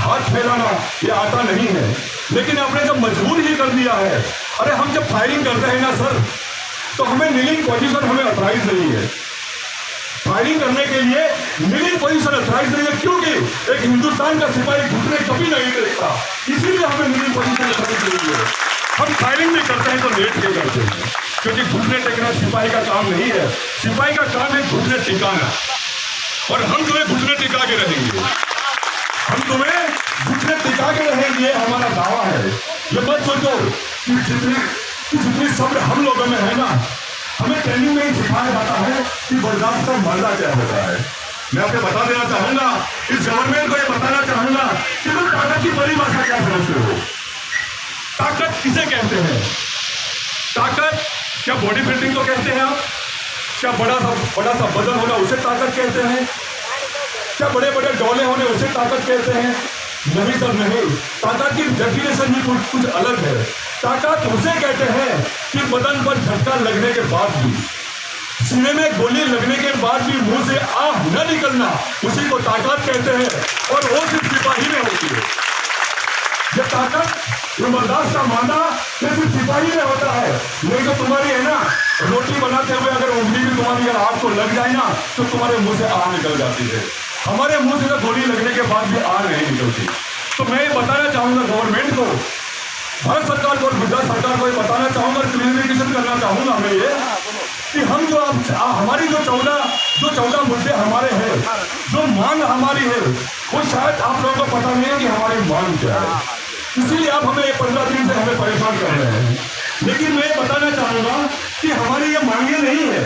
हाथ फैलाना ये आता नहीं है, लेकिन आपने जब मजबूर ही कर दिया है। अरे हम जब फायरिंग करते हैं ना सर, तो हमें नीलिंग पोजीशन हमें अथराइज नहीं है। फायरिंग करने के लिए नीलिंग पोजीशन अथराइज नहीं है, क्योंकि एक हिंदुस्तान का सिपाही घुटने कभी नहीं टेकता, इसीलिए हमें नीलिंग पोजीशन अथराइज नहीं है। हम फायरिंग भी करते हैं तो लेट के करते हैं, क्योंकि घुटने टेकना सिपाही का काम नहीं है। सिपाही का काम है घुटने टिकाना, और हम तुम्हें घुटने टिका के रहेंगे, हम तुम्हें घुटने टिका के रहेंगे, हमारा दावा है। ये मत सोचो कि जितनी सब्र हम लोगों में है ना, हमें ट्रेनिंग में ही सिखाया जाता है कि बर्दाश्त का मर्दा क्या होता है। मैं आपको बता देना चाहूंगा, इस गवर्नमेंट को ये बताना चाहूंगा कि तुम ताकत की परिभाषा क्या समझते हो। ताकत किसे कहते हैं? ताकत क्या बॉडी बिल्डिंग को कहते हैं आप? क्या बड़ा सा बदन होना उसे ताकत कहते हैं? क्या बड़े बड़े डोले होने उसे ताकत कहते हैं? नहीं सर नहीं, ताकत की डेफिनेशन ही कुछ अलग है। ताकत उसे कहते हैं कि बदन पर झटका लगने के बाद भी, सीने में गोली लगने के बाद भी मुंह से आह न निकलना, उसी को ताकत कहते हैं, और वो सिर्फ सिपाही में होती है। ये ताकत, ये बर्दाश्त का माना सिर्फ सिपाही में होता है। नहीं तो तुम्हारी है ना, रोटी बनाते हुए अगर उंगली भी तुम्हारी अगर आग को लग जाए ना, तो तुम्हारे मुंह से आग निकल जाती है। हमारे मुंह से तो गोली लगने के बाद भी आग नहीं निकलती। तो मैं ये बताना चाहूंगा गवर्नमेंट को, भारत सरकार को और गुजरात सरकार को ये बताना चाहूंगा, क्लियरिफिकेशन करना चाहूंगा मैं ये कि हम जो हमारी जो 14 मुद्दे हमारे हैं, जो मांग हमारी है, वो शायद आप लोगों को पता नहीं है कि हमारी मांग क्या है। इसीलिए आप हमें 15 दिन से हमें परेशान कर रहे हैं। लेकिन मैं बताना चाहूंगा कि हमारी ये मांगे नहीं है,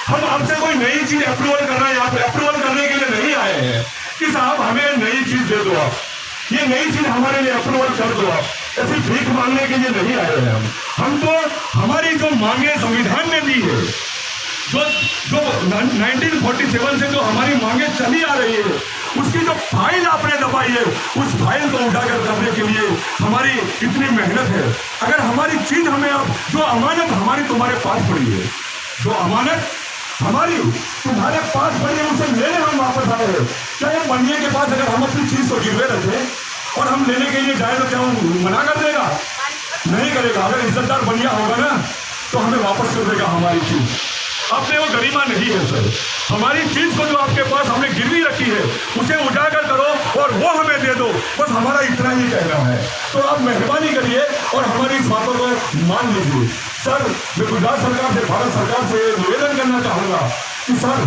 हम आपसे कोई नई चीज अप्रूवल कर रहे हैं, आप अप्रूवल करने के लिए नहीं आए हैं कि साहब हमें नई चीज दे दो, आप ये नई चीज हमारे लिए अप्रूवल कर दो, आप ऐसी भीख मांगने के लिए नहीं आए हैं। हम तो हमारी जो मांगे संविधान ने दी है, जो 1947 से जो हमारी मांगे चली आ रही है, उसकी जो फाइल आपने दबाई है, उस फाइल को उठाकर करने के लिए हमारी इतनी मेहनत है। अगर हमारी चीज हमें अब, जो अमानत हमारी तुम्हारे पास पड़ी है, जो अमानत हमारी तुम्हारे पास पड़ी है, उसे लेने हम वापस आए हैं। क्या ये बनिए के पास अगर हम अपनी चीज को गिरवे रखें और हम लेने के लिए जाए तो क्या वो मना कर देगा? नहीं करेगा। अगर इज्जतदार बनिया होगा ना, तो हमें वापस कर देगा हमारी चीज। आपने वो गरिमा नहीं है सर, हमारी चीज को जो आपके पास हमने गिरवी रखी है, उसे उजागर करो और वो हमें दे दो, बस हमारा इतना ही कहना है। तो आप मेहरबानी करिए और हमारी इस बातों को मान लीजिए। सर मैं गुजरात सरकार से, भारत सरकार से निवेदन करना चाहूंगा कि सर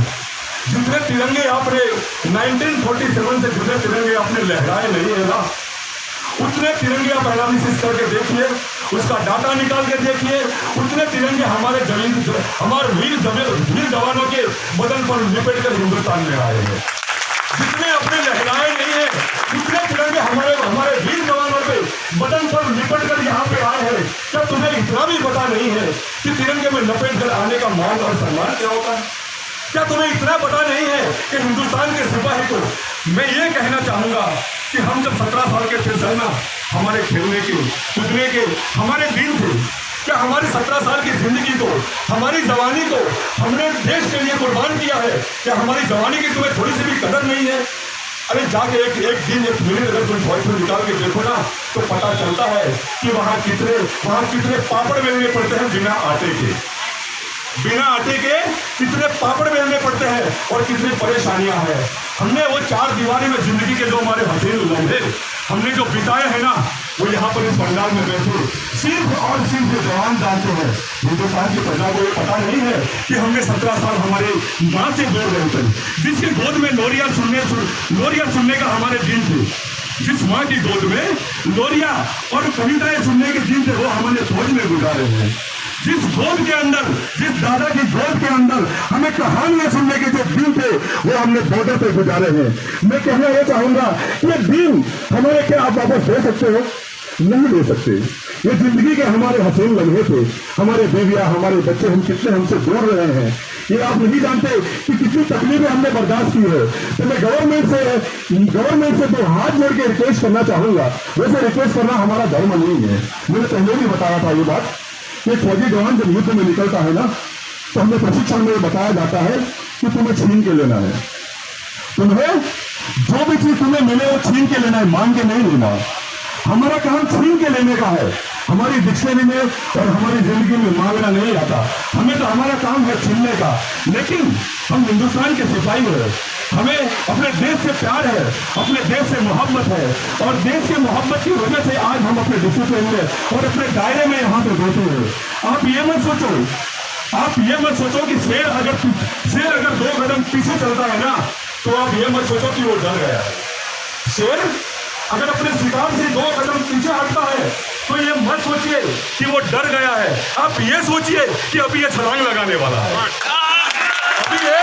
जितने तिरंगे आपने 1947 से जितने तिरंगे आपने लहराए नहीं है ना, उतने तिरंगे आप एनालिसिस करके देखिए, उसका डाटा निकाल के देखिए, उतने तिरंगे हमारे वीर जवानों के बदन पर लिपट कर हिंदुस्तान में आए हैं। जितने अपने लहराए नहीं है, उतने तिरंगे हमारे वीर जवानों के बदन पर लिपट कर यहाँ पे आए हैं। क्या तुम्हें इतना भी पता नहीं है कि तिरंगे में लपेट कर आने का मान और सम्मान क्या होता है? क्या तुम्हें इतना पता नहीं है कि हिंदुस्तान के सिपाही को, मैं ये कहना चाहूंगा कि हम जब 17 साल के थे सर ना, हमारे खेलने के, कूदने के हमारे दिन थे। क्या हमारी 17 साल की जिंदगी को, हमारी जवानी को हमने देश के लिए कुर्बान किया है? क्या हमारी जवानी की तुम्हें थोड़ी सी भी कदर नहीं है? अरे जाके एक दिन एक मिनट अगर तुम वॉइस में निकाल के देखो ना, तो पता चलता है कि वहाँ कितने पापड़ बेलने पड़ते हैं बिना आटे के, कितने पापड़ बेलने पड़ते हैं और कितनी परेशानियां हैं। हमने वो 4 दीवारी में जिंदगी के जो हमारे हसीन लम्हे हमने जो बिताए हैं ना, वो यहाँ पर इस पंडाल में बैठे सिर्फ और सिर्फ जवान जानते हैं। हिंदुस्तान की प्रजा को ये पता नहीं है कि हमने 17 साल हमारे माँ से दूर रहे थे, जिसके गोद में लोरिया सुनने का हमारे दिन थे, जिस माँ की गोद में लोरिया और कविताएं सुनने के दिन थे, वो हमारे फौज में गुजारे हैं। जिस गोद के अंदर, जिस दादा की गोद के अंदर हमें कहानियां सुनने के जो दिन थे, वो हमने बॉर्डर पे गुजारे हैं। मैं कहना ये चाहूंगा, ये दिन हमारे क्या आप वापस दे सकते हो? नहीं दे सकते। ये जिंदगी के हमारे हसीन लम्हे थे, हमारे बीवियां, हमारे बच्चे, हम कितने हमसे दूर रहे हैं, ये आप नहीं जानते कि कितनी तकलीफें हमने बर्दाश्त की है। तो मैं गवर्नमेंट से तो हाथ जोड़ के रिक्वेस्ट करना चाहूंगा। वैसे रिक्वेस्ट करना हमारा धर्म नहीं है, मैंने पहले भी बताया था ये बात कि फौजी जवान जब युद्ध में निकलता है ना, तो हमें प्रशिक्षण में बताया जाता है कि तुम्हें छीन के लेना है, तुम्हें जो भी चीज तुम्हें मिले वो छीन के लेना है, मांग के नहीं लेना। हमारा काम छीन के लेने का है। हमारी डिक्शनरी में और हमारी जिंदगी में मांगना नहीं आता। हमें तो हमारा काम है छीनने का। लेकिन हम हिंदुस्तान के सिपाही हैं, हमें अपने देश से प्यार है, अपने देश से मोहब्बत है, और देश की मोहब्बत की वजह से आज हम अपने डिसिप्लिन में और अपने दायरे में यहाँ पे बैठे हैं। आप ये मत सोचो कि शेर अगर 2 कदम पीछे चलता है ना, तो आप ये मत सोचो कि वो डर गया है। शेर अगर अपने शिकार से 2 कदम पीछे हटता है, तो ये मत सोचिए कि वो डर गया है। आप ये सोचिए कि अभी ये छलांग लगाने वाला है, अभी ये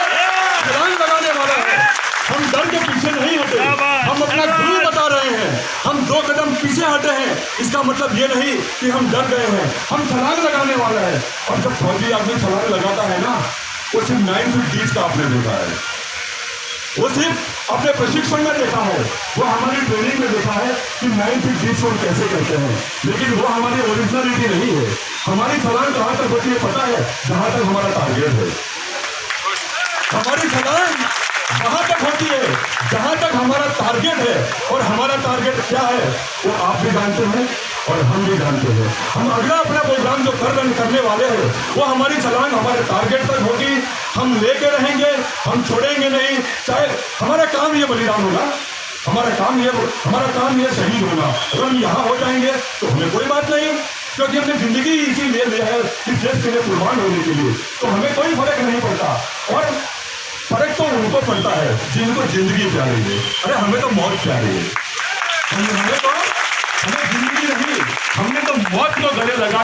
छलांग लगाने वाला है। हम डर के पीछे नहीं हटे, हम अपना गुरु बता रहे हैं। हम 2 कदम पीछे हटे हैं, इसका मतलब ये नहीं कि हम डर गए हैं। हम छलांग लगाने वाला है। और जब फौजी आदमी छलांग लगाता है ना, वो सिर्फ 9 फीट बीच का आपने देखा है, वो सिर्फ अपने प्रशिक्षण में देखा है, वो हमारी ट्रेनिंग में देखा है कि 9 फीट बीच को कैसे करते हैं। लेकिन वो हमारी ओरिजिनलिटी नहीं है। हमारी छलांग कहाँ तक होती है पता है? जहां तक हमारा टारगेट है। हमारी छलांग वहां तक होती है जहां तक हमारा टारगेट है। और हमारा टारगेट क्या है वो आप भी जानते हैं और हम भी जानते हैं। हम अगला अपना प्रोग्राम जो करने वाले हैं, वो हमारी छलांग हमारे टारगेट तक होगी। हम लेके रहेंगे, हम छोड़ेंगे नहीं। चाहे हमारा काम ये बलिदान होगा, हमारा काम ये शहीद होना। अगर हम यहाँ हो जाएंगे तो हमें कोई बात नहीं, क्योंकि हमने जिंदगी इसीलिए ली है इस देश के लिए कुर्बान होने के लिए। तो हमें कोई फर्क नहीं पड़ता। और फर्क तो उनको पड़ता है जिनको जिंदगी प्यारी है। अरे हमें तो मौत प्यारी है। हमें जिंदगी नहीं, हमने तो मौत को गले लगा